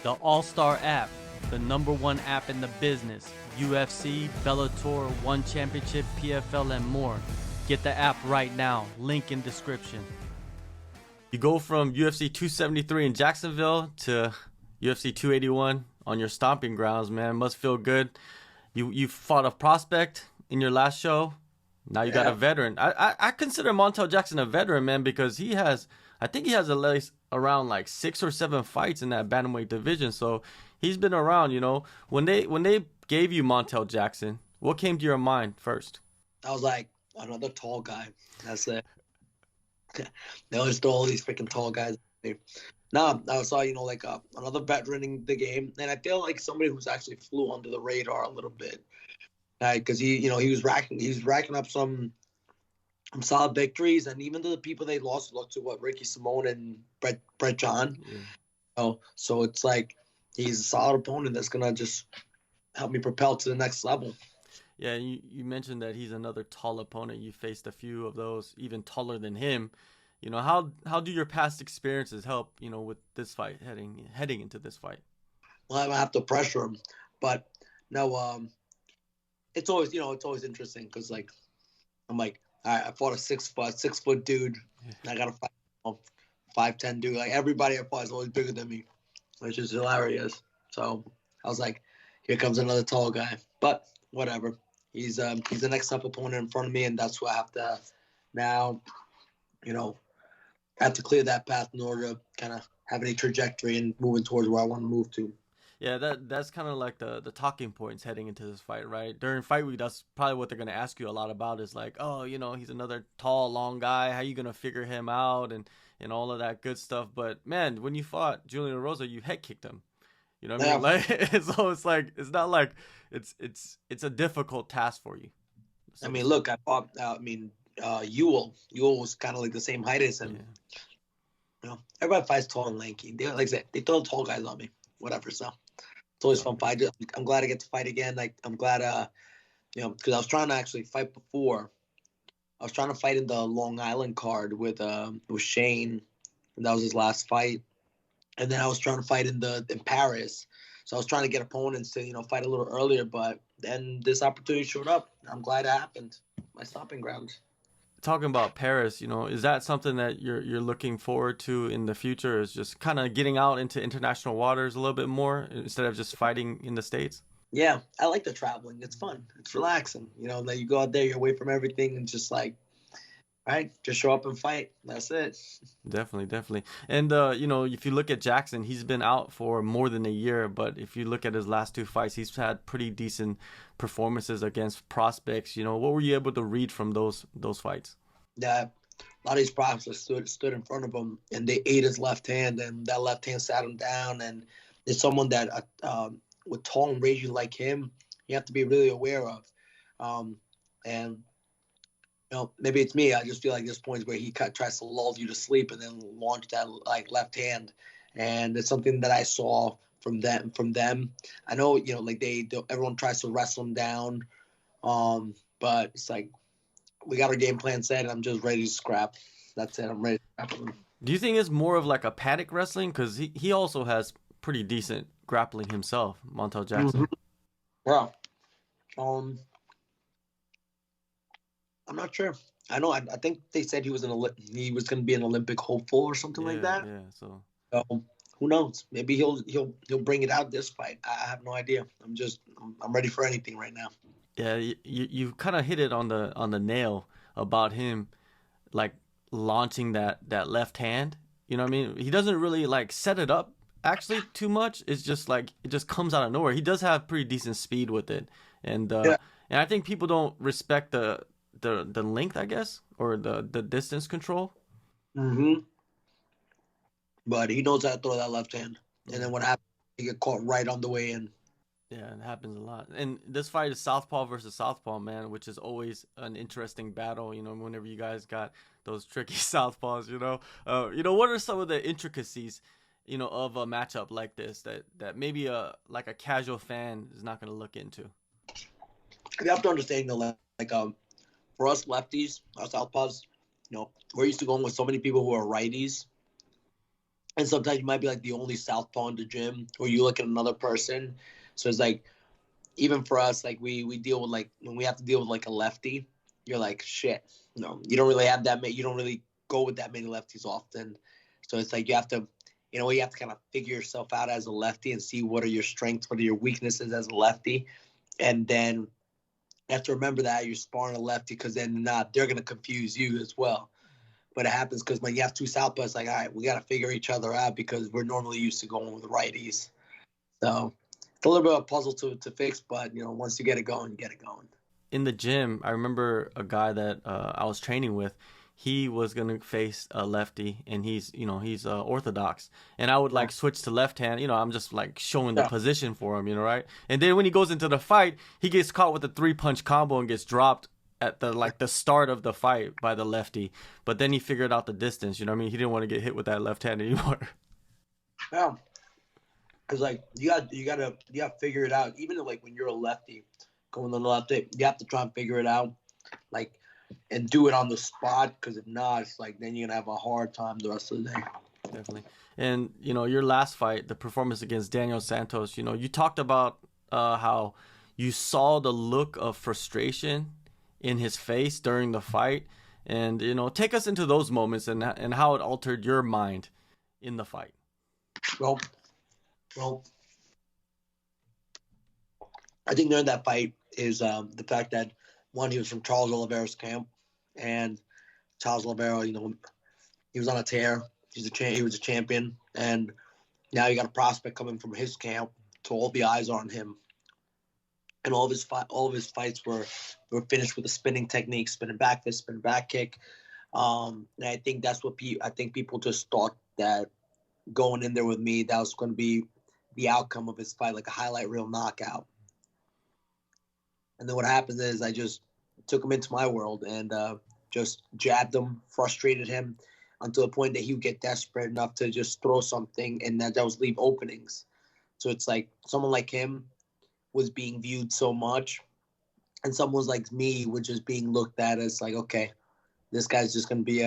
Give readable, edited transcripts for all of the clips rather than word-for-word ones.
The AllStar app, the #1 app in the business. UFC, Bellator, One Championship, PFL, and more. Get the app right now. Link in description. You go from UFC 273 in Jacksonville to UFC 281 on your stomping grounds, man. Must feel good. You fought a prospect in your last show. Now you got a veteran. I consider Montel Jackson a veteran, man, because I think he has at least around like 6 or 7 fights in that bantamweight division. So he's been around, you know. When they gave you Montel Jackson, what came to your mind first? I was like, another tall guy. That's it. They always throw all these freaking tall guys. Nah, I saw, like another veteran in the game. And I feel like somebody who's actually flew under the radar a little bit. Because he was racking up some solid victories, and even to the people they lost to Ricky Simone and Brett John. Yeah. So it's like he's a solid opponent that's gonna just help me propel to the next level. Yeah, you mentioned that he's another tall opponent. You faced a few of those even taller than him. How do your past experiences help, with this fight heading into this fight? Well, I have to pressure him, but no, it's always interesting because like I'm like, all right, I fought a 6 foot dude, and I got to fight a 5'10" dude. Like everybody I fought is always bigger than me, which is hilarious. So I was like, here comes another tall guy, but whatever. He's the next up opponent in front of me, and that's who I have to now, I have to clear that path in order to kind of have any trajectory and moving towards where I want to move to. Yeah, that's kind of like the talking points heading into this fight, right? During fight week, that's probably what they're going to ask you a lot about is like, oh, he's another tall, long guy. How you going to figure him out and all of that good stuff. But, man, when you fought Julio Arce, you head kicked him. You know what I mean? Like, it's not like it's a difficult task for you. So, I mean, look, I fought, Ewell. Ewell was kind of like the same height as him. Yeah. Everybody fights tall and lanky. Like I said, they throw tall guys on me. Whatever, so it's always fun fight. I'm glad I get to fight again. Like I'm glad, because I was trying to actually fight before. I was trying to fight in the Long Island card with Shane, and that was his last fight. And then I was trying to fight in Paris. So I was trying to get opponents to fight a little earlier, but then this opportunity showed up. I'm glad it happened. My stomping grounds. Talking about Paris, is that something that you're looking forward to in the future? Is just kind of getting out into international waters a little bit more instead of just fighting in the States? Yeah, I like the traveling. It's fun. It's relaxing. That you go out there, you're away from everything, and just like, right, just show up and fight. That's it. Definitely. And if you look at Jackson, he's been out for more than a year, but if you look at his last 2 fights, he's had pretty decent performances against prospects. What were you able to read from those fights? Yeah, a lot of these prospects stood in front of him, and they ate his left hand, and that left hand sat him down. And it's someone that with tall and raging like him, you have to be really aware of. And maybe it's me. I just feel like there's points where he tries to lull you to sleep and then launch that like left hand, and it's something that I saw from them. I know like everyone tries to wrestle him down, but it's like we got our game plan set, and I'm just ready to scrap. That's it. I'm ready to scrap him. Do you think it's more of like a paddock wrestling? Because he also has pretty decent grappling himself, Montel Jackson. Mm-hmm. Yeah. I'm not sure. I know. I think they said he was going to be an Olympic hopeful or something like that. Yeah. So who knows? Maybe he'll bring it out this fight. I have no idea. I'm ready for anything right now. Yeah, you kind of hit it on the nail about him, like launching that left hand. You know what I mean? He doesn't really like set it up actually too much. It's just like it just comes out of nowhere. He does have pretty decent speed with it, and I think people don't respect the length, I guess, or the distance control. Mm-hmm. But he knows how to throw that left hand, and then what happens? He get caught right on the way in. Yeah, it happens a lot. And this fight is southpaw versus southpaw, man, which is always an interesting battle. Whenever you guys got those tricky southpaws, what are some of the intricacies, of a matchup like this that maybe a casual fan is not going to look into? You have to understand, for us lefties, our southpaws, we're used to going with so many people who are righties. And sometimes you might be like the only southpaw in the gym, or you look at another person. So it's like, even for us, like we deal with, like, when we have to deal with like a lefty, you're like, shit, no, you don't really have that many, you don't really go with that many lefties often. So it's like you have to, you have to kind of figure yourself out as a lefty and see what are your strengths, what are your weaknesses as a lefty. And then you have to remember that you're sparring a lefty, because then they're going to confuse you as well. But it happens because when you have two southpaws, like, all right, we got to figure each other out, because we're normally used to going with righties. So it's a little bit of a puzzle to fix, but once you get it going, you get it going. In the gym, I remember a guy that I was training with. He was gonna face a lefty, and he's orthodox, and I would like switch to left hand. I'm just like showing the Yeah. position for him, right? And then when he goes into the fight, he gets caught with a 3-punch combo and gets dropped at the start of the fight by the lefty. But then he figured out the distance. You know what I mean? He didn't want to get hit with that left hand anymore. Yeah. Because like you gotta figure it out. Even like when you're a lefty going on the left, you have to try and figure it out, like, and do it on the spot. Because if not, it's like then you're gonna have a hard time the rest of the day. Definitely. And your last fight, the performance against Daniel Santos, you talked about how you saw the look of frustration in his face during the fight, and take us into those moments and how it altered your mind in the fight. Well, I think during that fight is the fact that, one, he was from Charles Oliveira's camp, and Charles Oliveira, he was on a tear. He was a champion, and now you got a prospect coming from his camp, so all the eyes are on him. And all of his fights were finished with a spinning technique, spinning back fist, spinning back kick. And I think that's what I think people just thought that going in there with me, that was going to be the outcome of his fight, like a highlight reel knockout. And then what happened is I just took him into my world and just jabbed him, frustrated him, until the point that he would get desperate enough to just throw something, and that was leave openings. So it's like someone like him was being viewed so much, and someone like me was just being looked at as like, okay, this guy's just going to be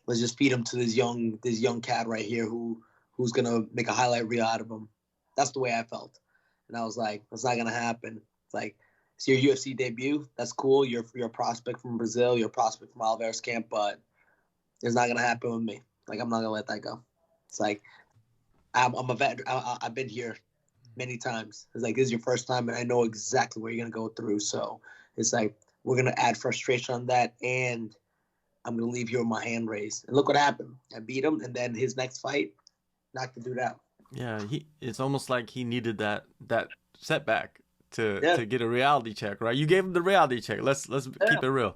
let's just feed him to this young cat right here who's going to make a highlight reel out of him. That's the way I felt. And I was like, that's not going to happen. It's like, it's your UFC debut. That's cool. You're a prospect from Brazil. You're a prospect from Oliveira's camp, but it's not going to happen with me. Like, I'm not going to let that go. It's like, I'm a vet. I've been here many times. It's like, this is your first time, and I know exactly what you're going to go through. So it's like, we're going to add frustration on that, and I'm going to leave here with my hand raised. And look what happened. I beat him, and then his next fight, knocked the dude out. Yeah, it's almost like he needed that setback to get a reality check, right? You gave him the reality check. Let's keep it real.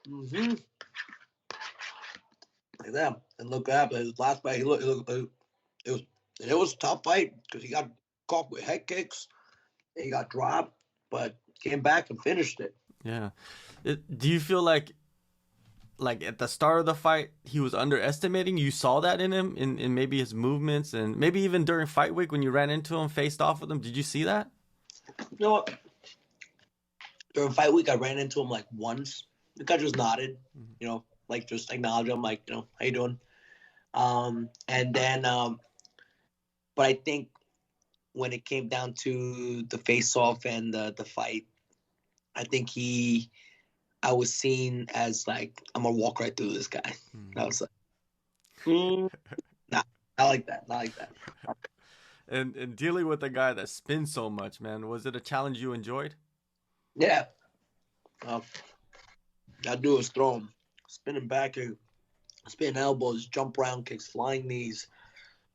Mm-hmm. Like that. And look what happened. His last fight, it was a tough fight, because he got caught with head kicks. He got dropped, but came back and finished it. Yeah. Do you feel like at the start of the fight he was underestimating? You saw that in him, in maybe his movements, and maybe even during fight week when you ran into him, faced off with him? Did you see that? You know what? During fight week, I ran into him like once. The guy just nodded, like just acknowledged him, like, how you doing? And then, but I think when it came down to the face-off and the fight, I think I was seen as like, I'm gonna walk right through this guy. Mm-hmm. I was like, nah, I like that. Not like that. And dealing with a guy that spins so much, man, was it a challenge you enjoyed? Yeah. That dude was throwing, spinning back, spinning elbows, jump round kicks, flying knees.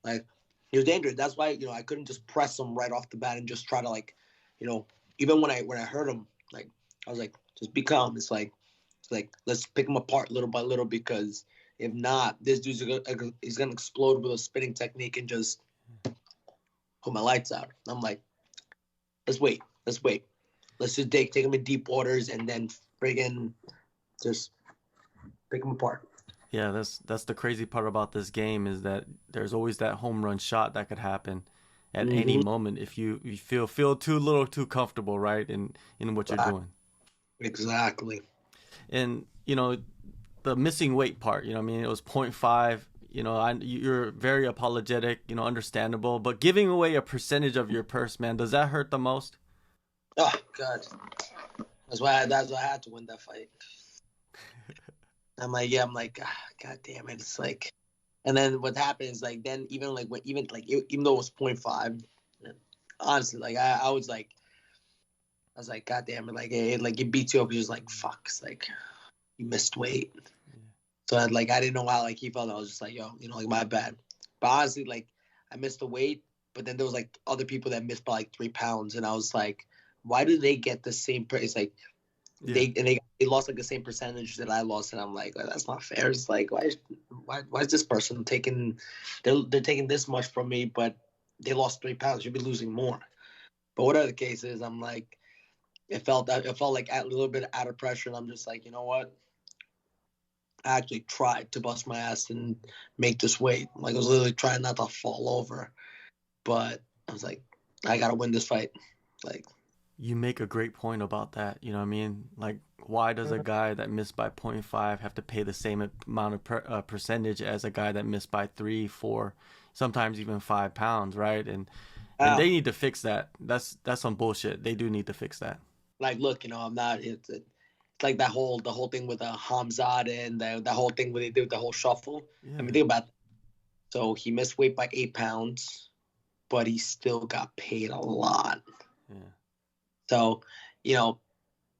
Like, he was dangerous. That's why, I couldn't just press him right off the bat and just try to, like, even when I heard him, like, I was like, just be calm. It's like let's pick him apart little by little, because if not, this dude's he's gonna explode with a spinning technique and just put my lights out. I'm like, let's wait. Let's just take him in deep waters and then friggin' just pick him apart. Yeah, that's the crazy part about this game, is that there's always that home run shot that could happen at any moment if you feel too comfortable, right, in what you're doing. Exactly. And the missing weight part, it was 0.5. You know, you're very apologetic, you know, understandable, but giving away a percentage of your purse, man, does that hurt the most? Oh God, that's why I had to win that fight. I'm like, yeah, I'm like, God damn it, it's like, and then what happens, like, then even like when even though it was point 0.5, honestly, like I was like, God damn it, like it beats you up. You're just like, fuck, it's like you missed weight. Yeah. So I didn't know how like he felt. I was just like, yo, you know, like my bad. But honestly, like I missed the weight, but then there was like other people that missed by like 3 pounds, and I was like, why do they get the same price? Like Yeah. they lost like the same percentage that I lost, and I'm like, well, that's not fair. It's like why is this person taking they're taking this much from me, but they lost 3 pounds. You'd be losing more. But whatever the case is, I'm like, it felt like a little bit out of pressure, and I'm just like, you know what? I actually tried to bust my ass and make this weight. Like I was literally trying not to fall over, but I was like, I gotta win this fight. Like, You make a great point about that. You know what I mean? Like, why does a guy that missed by point 0.5 have to pay the same amount of percentage as a guy that missed by 3, 4, sometimes even 5 pounds, right? And wow. they need to fix that. That's some bullshit. They do need to fix that. Like, look, you know, I'm not. It's like the whole thing with Hamzat and the whole thing where they did the whole shuffle. I Yeah. mean, think about it. So he missed weight by 8 pounds, but he still got paid a lot. Yeah. So, you know,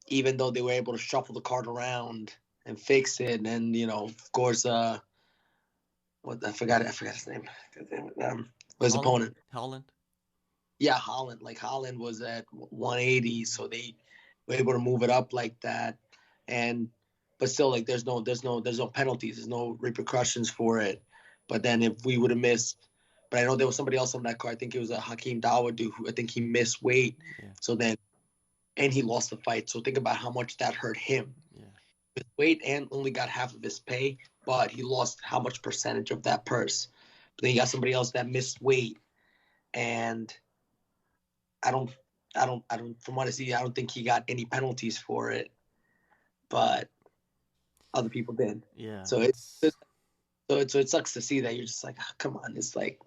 even though they were able to shuffle the card around and fix it, and you know, of course, what I forgot his name. His Holland? opponent. Holland? Yeah, Holland. Like Holland was at 180, so they were able to move it up like that, and but still, like there's no penalties, there's no repercussions for it. But then if we would have missed, but I know there was somebody else on that card. I think it was a Hakeem Dawodu who I think he missed weight. Yeah. So then and he lost the fight. So think about how much that hurt him. Yeah. His weight and only got half of his pay, but he lost how much percentage of that purse. But then you got somebody else that missed weight, and I don't, I don't. From what I see, I don't think he got any penalties for it, but other people did. Yeah. So It's it sucks to see that you're just like, oh, come on, it's like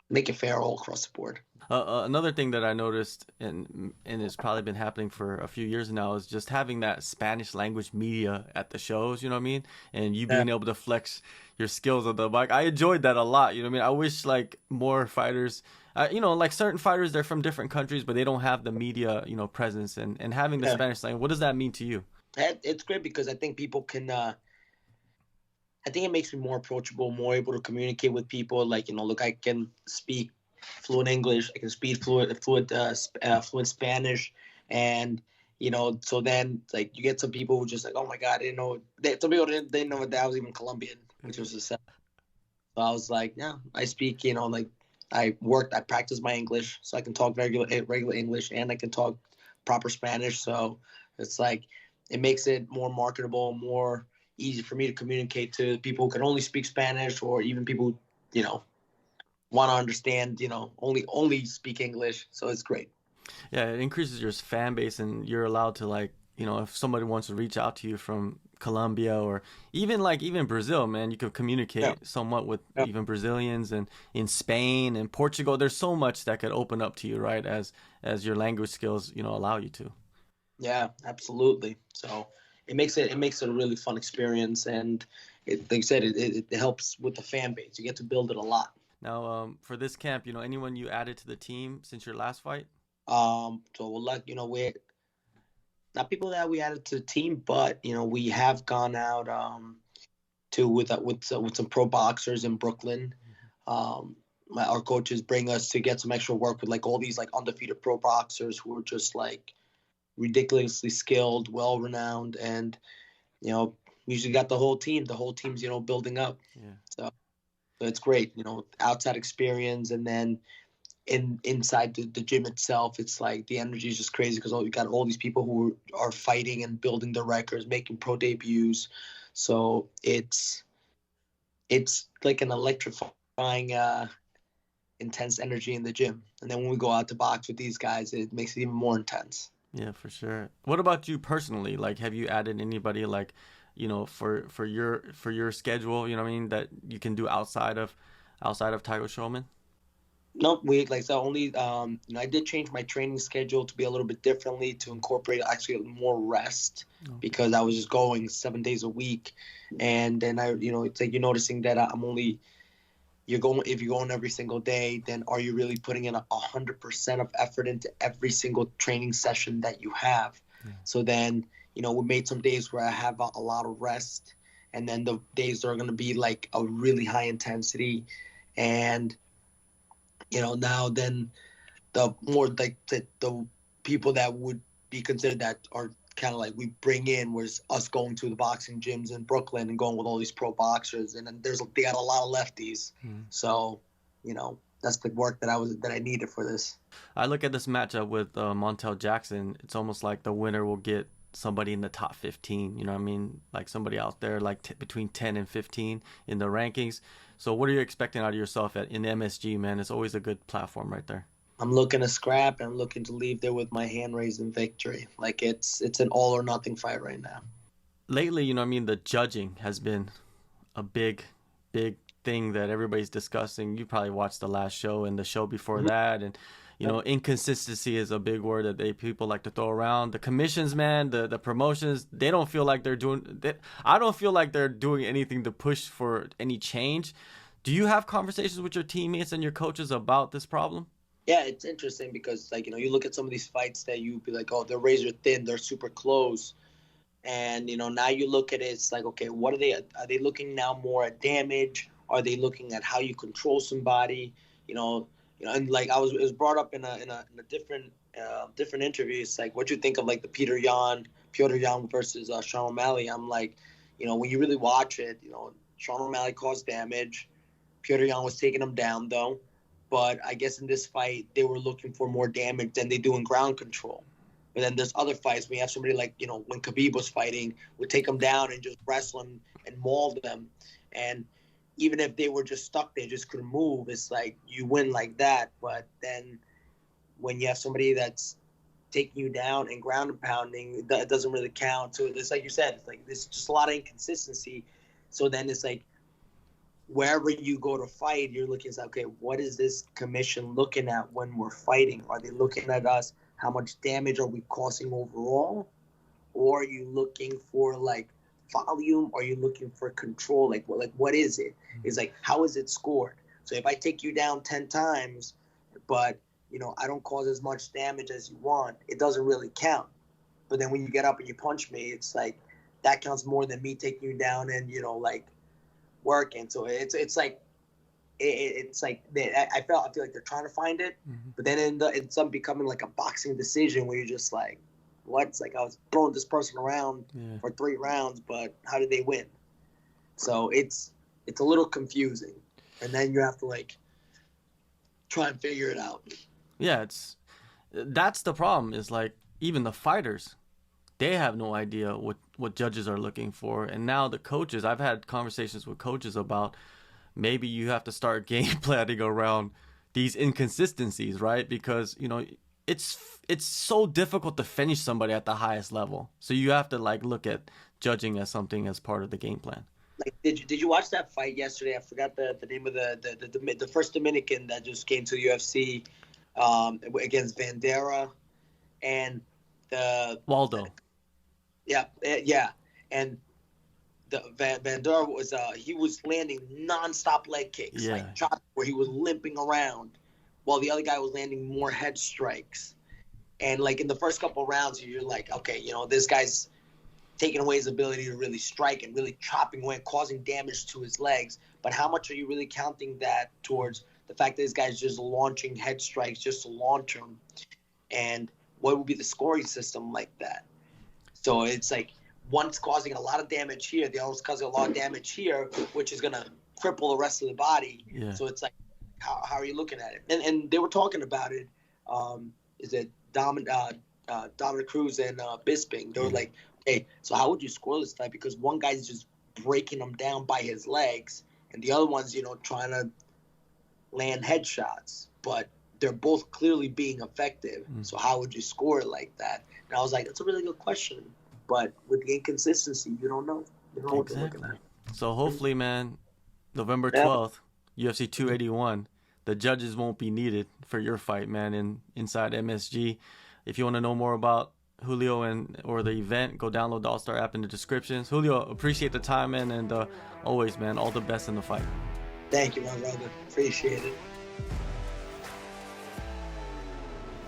make it fair all across the board. Another thing that I noticed, and it's probably been happening for a few years now, is just having that Spanish language media at the shows. You know what I mean? And you Yeah. being able to flex your skills on the mic. I enjoyed that a lot. You know what I mean? I wish like more fighters, you know, like certain fighters, they're from different countries, but they don't have the media, you know, presence. And having the Yeah. Spanish language, what does that mean to you? It's great because I think people can. I think it makes me more approachable, more able to communicate with people. Like, you know, look, I can speak fluent English, I can speak fluent Spanish, and you know, so then like you get some people who just like, oh my god, I didn't know. Some people didn't know that I was even Colombian, which was just sad. So I was like, yeah, I speak, you know, like I practice my English, so I can talk regular English, and I can talk proper Spanish. So it's like it makes it more marketable, more easy for me to communicate to people who can only speak Spanish, or even people who, you know, want to understand, you know, only speak English. So it's great. Yeah, it increases your fan base, and you're allowed to like, you know, if somebody wants to reach out to you from Colombia or even Brazil, man, you could Yeah, communicate somewhat with yeah, even Brazilians and in Spain and Portugal. There's so much that could open up to you, right? As your language skills, you know, allow you to. yeah, absolutely. So it makes it a really fun experience, and like I said, it helps with the fan base. You get to build it a lot. Now, for this camp, you know, anyone you added to the team since your last fight? So we're like, you know, we're not people that we added to the team, but you know, we have gone out to with some pro boxers in Brooklyn. Um, our coaches bring us to get some extra work with like all these like undefeated pro boxers who are just like ridiculously skilled, well renowned, and you know, we usually got the whole team. The whole team's, you know, building up. Yeah. So it's great, you know, outside experience, and then inside the gym itself, it's like the energy is just crazy because you got all these people who are fighting and building their records, making pro debuts. So it's like an electrifying, intense energy in the gym. And then when we go out to box with these guys, it makes it even more intense. Yeah, for sure. What about you personally? Like, have you added anybody like, for your schedule, that you can do outside of Tiger Showman? No, we like so only I did change my training schedule to be a little bit differently to incorporate actually more rest because I was just going 7 days a week, and then it's like you're noticing that I'm only you're going if you're going every single day, then are you really putting in 100% of effort into every single training session that you have? So then we made some days where I have a lot of rest, and then the days are going to be like a really high intensity, and now then the more like the people that would be considered that are kind of like we bring in was us going to the boxing gyms in Brooklyn and going with all these pro boxers, and then they got a lot of lefties. So that's the work that I needed for this. I look at this matchup with Montel Jackson. It's almost like the winner will get somebody in the top 15, like somebody out there like between 10 and 15 in the rankings. So what are you expecting out of yourself in the MSG, man? It's always a good platform right there. I'm looking to scrap, and I'm looking to leave there with my hand raised in victory. Like it's an all or nothing fight right now. Lately, the judging has been a big thing that everybody's discussing. You probably watched the last show and the show before that, and inconsistency is a big word that people like to throw around. The commissions, man, the promotions, they don't feel like they're doing. I don't feel like they're doing anything to push for any change. Do you have conversations with your teammates and your coaches about this problem? Yeah, it's interesting because you look at some of these fights that you'd be like, oh, they're razor thin, they're super close, and now you look at it, it's like, okay, what are they? Are they looking now more at damage? Are they looking at how you control somebody? And like it was brought up in a different interview. It's like, what you think of like the Peter Yan versus Sean O'Malley? I'm like, when you really watch it, Sean O'Malley caused damage. Peter Yan was taking him down though, but I guess in this fight they were looking for more damage than they do in ground control. But then there's other fights we have somebody like when Khabib was fighting, would take him down and just wrestle him and maul them, and even if they were just stuck there, just couldn't move, it's like you win like that. But then when you have somebody that's taking you down and ground and pounding, that doesn't really count. So it's like you said, it's like there's just a lot of inconsistency. So then it's like wherever you go to fight, you're looking at, okay, what is this commission looking at when we're fighting? Are they looking at us? How much damage are we causing overall? Or are you looking for like volume? Are you looking for control? Like what is it? It's like, how is it scored? So if I take you down 10 times, but I don't cause as much damage as you want, it doesn't really count. But then when you get up and you punch me, it's like that counts more than me taking you down and like working. So it's like I feel like they're trying to find it, but then it ends up becoming like a boxing decision where you're just like, what? It's like I was throwing this person around for 3 rounds, but how did they win? So it's a little confusing, and then you have to like try and figure it out. Yeah, that's the problem. Is like even the fighters, they have no idea what judges are looking for, and now the coaches. I've had conversations with coaches about maybe you have to start game planning around these inconsistencies, right? Because it's so difficult to finish somebody at the highest level, so you have to like look at judging as something as part of the game plan. Like, did you watch that fight yesterday? I forgot the name of the first Dominican that just came to UFC against Vandera and the Waldo. Yeah, and the Vandera was he was landing nonstop leg kicks, like chops where he was limping around, while the other guy was landing more head strikes. And like in the first couple of rounds, you're like, okay, this guy's taking away his ability to really strike and really chopping away, causing damage to his legs. But how much are you really counting that towards the fact that this guy's just launching head strikes just to launch them? And what would be the scoring system like that? So it's like one's causing a lot of damage here, the other's causing a lot of damage here, which is going to cripple the rest of the body. Yeah. So it's like, how are you looking at it? And they were talking about it. Is it Dominic Cruz and Bisping? They were like, hey, so how would you score this fight? Because one guy's just breaking him down by his legs, and the other one's, trying to land headshots. But they're both clearly being effective. So how would you score it like that? And I was like, that's a really good question. But with the inconsistency, you don't know. Exactly. So hopefully, man, November Yeah. 12th, UFC 281, the judges won't be needed for your fight, man, inside MSG. If you want to know more about Julio or the event, go download the AllStar app in the descriptions. Julio, appreciate the time, man, and always, man, all the best in the fight. Thank you, my brother. Appreciate it.